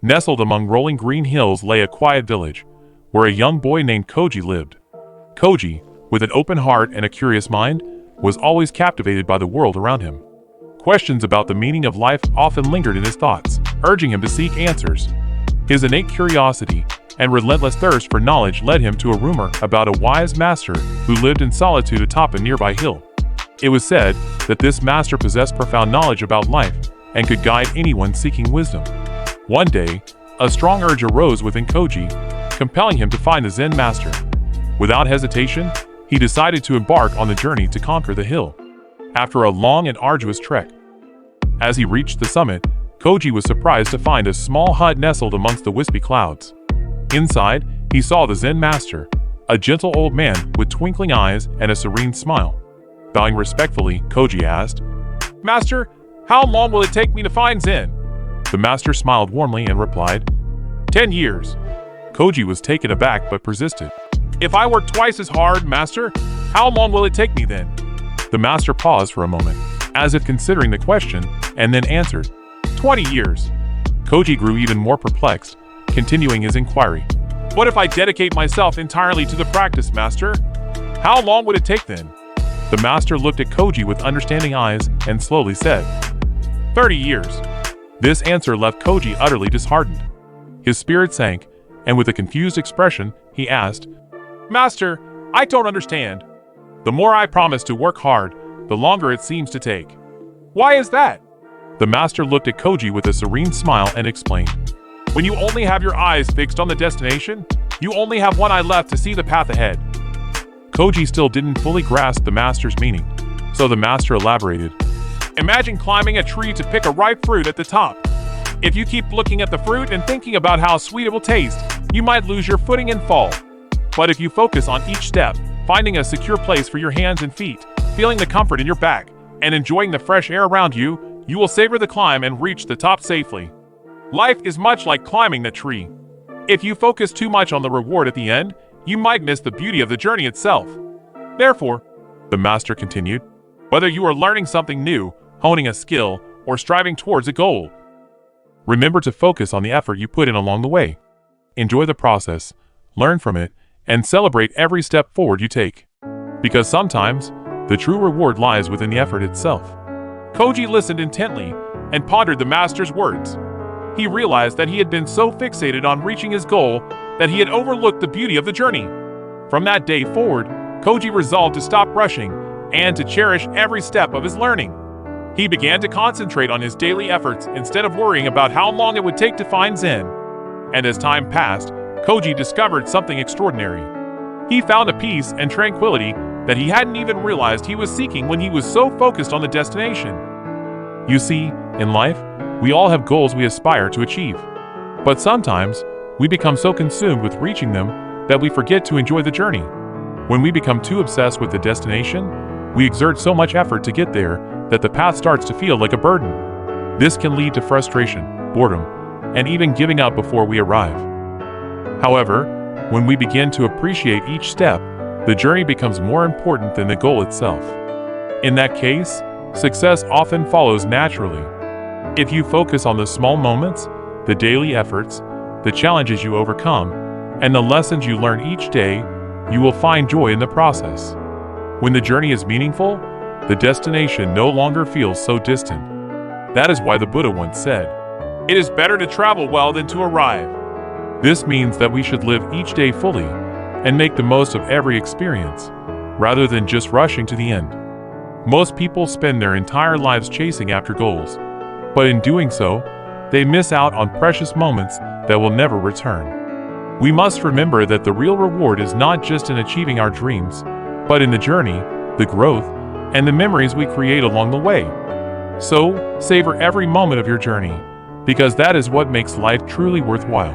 Nestled among rolling green hills lay a quiet village, where a young boy named Koji lived. Koji, with an open heart and a curious mind, was always captivated by the world around him. Questions about the meaning of life often lingered in his thoughts, urging him to seek answers. His innate curiosity and relentless thirst for knowledge led him to a rumor about a wise master who lived in solitude atop a nearby hill. It was said that this master possessed profound knowledge about life and could guide anyone seeking wisdom. One day, a strong urge arose within Koji, compelling him to find the Zen master. Without hesitation, he decided to embark on the journey to conquer the hill. After a long and arduous trek, as he reached the summit, Koji was surprised to find a small hut nestled amongst the wispy clouds. Inside, he saw the Zen master, a gentle old man with twinkling eyes and a serene smile. Bowing respectfully, Koji asked, "Master, how long will it take me to find Zen?" The master smiled warmly and replied, 10 years. Koji was taken aback but persisted. "If I work twice as hard, Master, how long will it take me then?" The master paused for a moment, as if considering the question, and then answered, 20 years. Koji grew even more perplexed, continuing his inquiry. "What if I dedicate myself entirely to the practice, Master? How long would it take then?" The master looked at Koji with understanding eyes and slowly said, 30 years. This answer left Koji utterly disheartened. His spirit sank, and with a confused expression, he asked, "Master, I don't understand. The more I promise to work hard, the longer it seems to take. Why is that?" The master looked at Koji with a serene smile and explained, "When you only have your eyes fixed on the destination, you only have one eye left to see the path ahead." Koji still didn't fully grasp the master's meaning, so the master elaborated, "Imagine climbing a tree to pick a ripe fruit at the top. If you keep looking at the fruit and thinking about how sweet it will taste, you might lose your footing and fall. But if you focus on each step, finding a secure place for your hands and feet, feeling the comfort in your back, and enjoying the fresh air around you, you will savor the climb and reach the top safely. Life is much like climbing the tree. If you focus too much on the reward at the end, you might miss the beauty of the journey itself. Therefore," the master continued, "whether you are learning something new, honing a skill, or striving towards a goal, remember to focus on the effort you put in along the way. Enjoy the process, learn from it, and celebrate every step forward you take. Because sometimes, the true reward lies within the effort itself." Koji listened intently and pondered the master's words. He realized that he had been so fixated on reaching his goal that he had overlooked the beauty of the journey. From that day forward, Koji resolved to stop rushing and to cherish every step of his learning. He began to concentrate on his daily efforts instead of worrying about how long it would take to find Zen. And as time passed, Koji discovered something extraordinary. He found a peace and tranquility that he hadn't even realized he was seeking when he was so focused on the destination. You see, in life, we all have goals we aspire to achieve. But sometimes, we become so consumed with reaching them that we forget to enjoy the journey. When we become too obsessed with the destination, we exert so much effort to get there that the path starts to feel like a burden. This can lead to frustration, boredom, and even giving up before we arrive. However, when we begin to appreciate each step, the journey becomes more important than the goal itself. In that case, success often follows naturally. If you focus on the small moments, the daily efforts, the challenges you overcome, and the lessons you learn each day, you will find joy in the process. When the journey is meaningful, the destination no longer feels so distant. That is why the Buddha once said, "It is better to travel well than to arrive." This means that we should live each day fully and make the most of every experience, rather than just rushing to the end. Most people spend their entire lives chasing after goals, but in doing so, they miss out on precious moments that will never return. We must remember that the real reward is not just in achieving our dreams, but in the journey, the growth, and the memories we create along the way. So, savor every moment of your journey, because that is what makes life truly worthwhile.